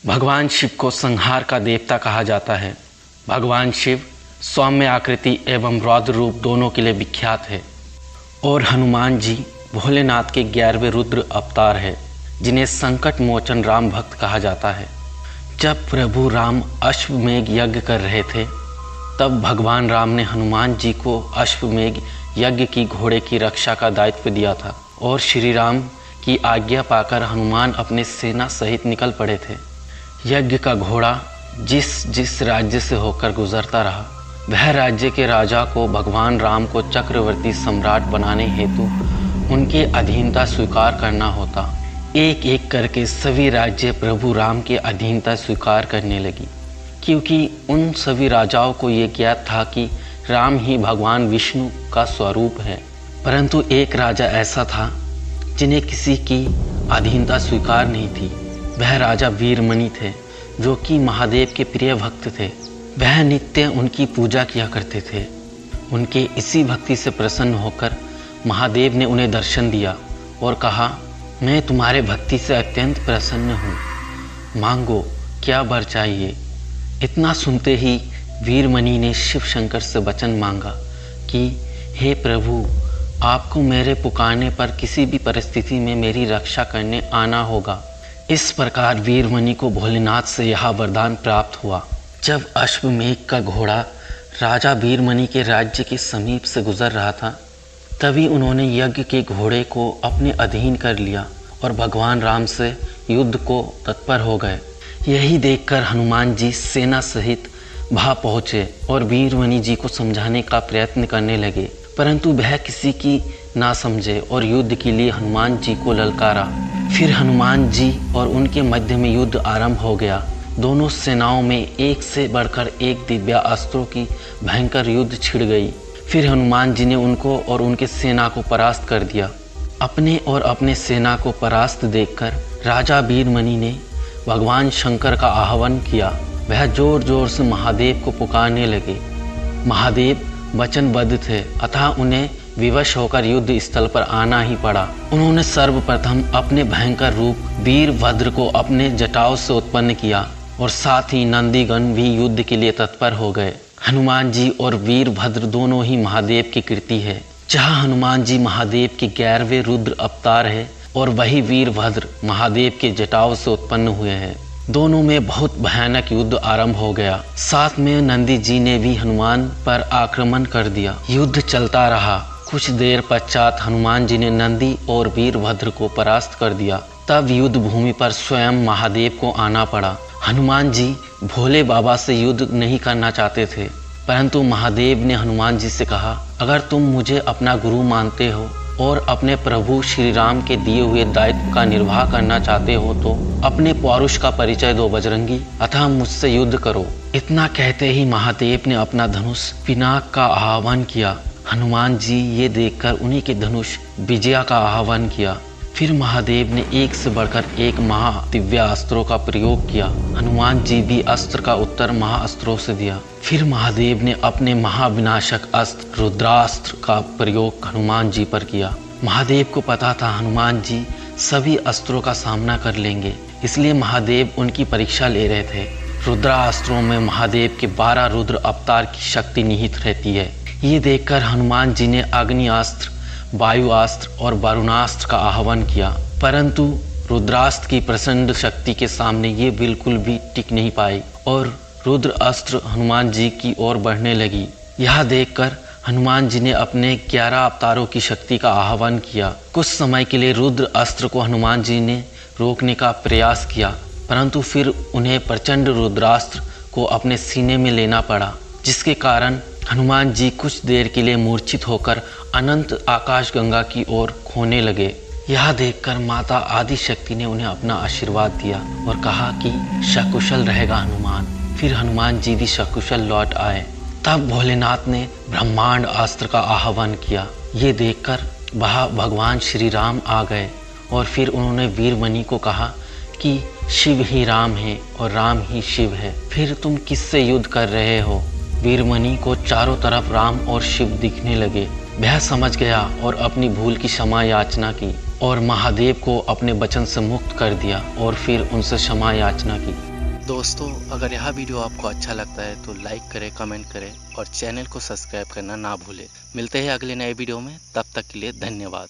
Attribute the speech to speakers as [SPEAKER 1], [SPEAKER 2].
[SPEAKER 1] भगवान शिव को संहार का देवता कहा जाता है। भगवान शिव सौम्य आकृति एवं रौद्र रूप दोनों के लिए विख्यात है और हनुमान जी भोलेनाथ के 11वें रुद्र अवतार है, जिन्हें संकट मोचन राम भक्त कहा जाता है। जब प्रभु राम अश्वमेघ यज्ञ कर रहे थे, तब भगवान राम ने हनुमान जी को अश्वमेघ यज्ञ की घोड़े की रक्षा का दायित्व दिया था और श्री राम की आज्ञा पाकर हनुमान अपने सेना सहित निकल पड़े थे। यज्ञ का घोड़ा जिस जिस राज्य से होकर गुजरता रहा, वह राज्य के राजा को भगवान राम को चक्रवर्ती सम्राट बनाने हेतु उनकी अधीनता स्वीकार करना होता। एक एक करके सभी राज्य प्रभु राम की अधीनता स्वीकार करने लगी, क्योंकि उन सभी राजाओं को ये ज्ञात था कि राम ही भगवान विष्णु का स्वरूप है। परंतु एक राजा ऐसा था जिन्हें किसी की अधीनता स्वीकार नहीं थी। वह राजा वीरमणि थे, जो कि महादेव के प्रिय भक्त थे। वह नित्य उनकी पूजा किया करते थे। उनके इसी भक्ति से प्रसन्न होकर महादेव ने उन्हें दर्शन दिया और कहा, मैं तुम्हारे भक्ति से अत्यंत प्रसन्न हूँ, मांगो क्या वर चाहिए। इतना सुनते ही वीरमणि ने शिव शंकर से वचन मांगा कि हे प्रभु, आपको मेरे पुकारने पर किसी भी परिस्थिति में मेरी रक्षा करने आना होगा। इस प्रकार वीरमणि को भोलेनाथ से यह वरदान प्राप्त हुआ। जब अश्वमेघ का घोड़ा राजा वीरमणि के राज्य के समीप से गुजर रहा था, तभी उन्होंने यज्ञ के घोड़े को अपने अधीन कर लिया और भगवान राम से युद्ध को तत्पर हो गए। यही देखकर हनुमान जी सेना सहित वहां पहुँचे और वीरमणि जी को समझाने का प्रयत्न करने लगे, परंतु वह किसी की ना समझे और युद्ध के लिए हनुमान जी को ललकारा। फिर हनुमान जी और उनके मध्य में युद्ध आरंभ हो गया। दोनों सेनाओं में एक से बढ़कर एक दिव्य अस्त्रों की भयंकर युद्ध छिड़ गई। फिर हनुमान जी ने उनको और उनके सेना को परास्त कर दिया। अपने और अपने सेना को परास्त देखकर राजा वीरमणि ने भगवान शंकर का आह्वान किया। वह जोर जोर से महादेव को पुकारने लगे। महादेव वचनबद्ध थे, अतः उन्हें विवश होकर युद्ध स्थल पर आना ही पड़ा। उन्होंने सर्वप्रथम अपने भयंकर रूप वीरभद्र को अपने जटाओं से उत्पन्न किया और साथ ही नंदीगण भी युद्ध के लिए तत्पर हो गए। हनुमान जी और वीरभद्र दोनों ही महादेव की कृति है। जहाँ हनुमान जी महादेव के 11वें रुद्र अवतार है और वही वीरभद्र महादेव के जटाओं से उत्पन्न हुए हैं। दोनों में बहुत भयानक युद्ध आरंभ हो गया। साथ में नंदी जी ने भी हनुमान पर आक्रमण कर दिया। युद्ध चलता रहा। कुछ देर पश्चात हनुमान जी ने नंदी और वीरभद्र को परास्त कर दिया। तब युद्ध भूमि पर स्वयं महादेव को आना पड़ा। हनुमान जी भोले बाबा से युद्ध नहीं करना चाहते थे, परंतु महादेव ने हनुमान जी से कहा, अगर तुम मुझे अपना गुरु मानते हो और अपने प्रभु श्री राम के दिए हुए दायित्व का निर्वाह करना चाहते हो तो अपने पौरुष का परिचय दो बजरंगी, अतः मुझसे युद्ध करो। इतना कहते ही महादेव ने अपना धनुष पिनाक का आह्वान किया। हनुमान जी ये देखकर उन्हीं के धनुष विजया का आह्वान किया। फिर महादेव ने एक से बढ़कर एक महादिव्य अस्त्रों का प्रयोग किया। हनुमान जी भी अस्त्र का उत्तर महाअस्त्रों से दिया। फिर महादेव ने अपने महाविनाशक अस्त्र रुद्रास्त्र का प्रयोग हनुमान जी पर किया। महादेव को पता था हनुमान जी सभी अस्त्रों का सामना कर लेंगे, इसलिए महादेव उनकी परीक्षा ले रहे थे। रुद्रास्त्रों में महादेव के 12 रुद्र अवतार की शक्ति निहित रहती है। ये देखकर हनुमान जी ने अग्नियास्त्र, वायुआस्त्र और वरुणास्त्र का आह्वान किया, परंतु रुद्रास्त्र की प्रचंड शक्ति के सामने ये बिल्कुल भी टिक नहीं पाई और रुद्र अस्त्र हनुमान जी की ओर बढ़ने लगी। यह देखकर हनुमान जी ने अपने 11 अवतारों की शक्ति का आह्वान किया। कुछ समय के लिए रुद्र अस्त्र को हनुमान जी ने रोकने का प्रयास किया, परंतु फिर उन्हें प्रचंड रुद्रास्त्र को अपने सीने में लेना पड़ा, जिसके कारण हनुमान जी कुछ देर के लिए मूर्छित होकर अनंत आकाशगंगा की ओर खोने लगे। यह देखकर माता आदि शक्ति ने उन्हें अपना आशीर्वाद दिया और कहा कि सकुशल रहेगा हनुमान। फिर हनुमान जी भी सकुशल लौट आए। तब भोलेनाथ ने ब्रह्मांड अस्त्र का आह्वान किया। ये देखकर वह भगवान श्री राम आ गए और फिर उन्होंने वीरमणि को कहा कि शिव ही राम है और राम ही शिव है, फिर तुम किससे युद्ध कर रहे हो। वीरमणि को चारों तरफ राम और शिव दिखने लगे। वह समझ गया और अपनी भूल की क्षमा याचना की और महादेव को अपने वचन से मुक्त कर दिया और फिर उनसे क्षमा याचना की। दोस्तों, अगर यह वीडियो आपको अच्छा लगता है तो लाइक करें, कमेंट करें और चैनल को सब्सक्राइब करना ना भूलें। मिलते हैं अगले नए वीडियो में, तब तक के लिए धन्यवाद।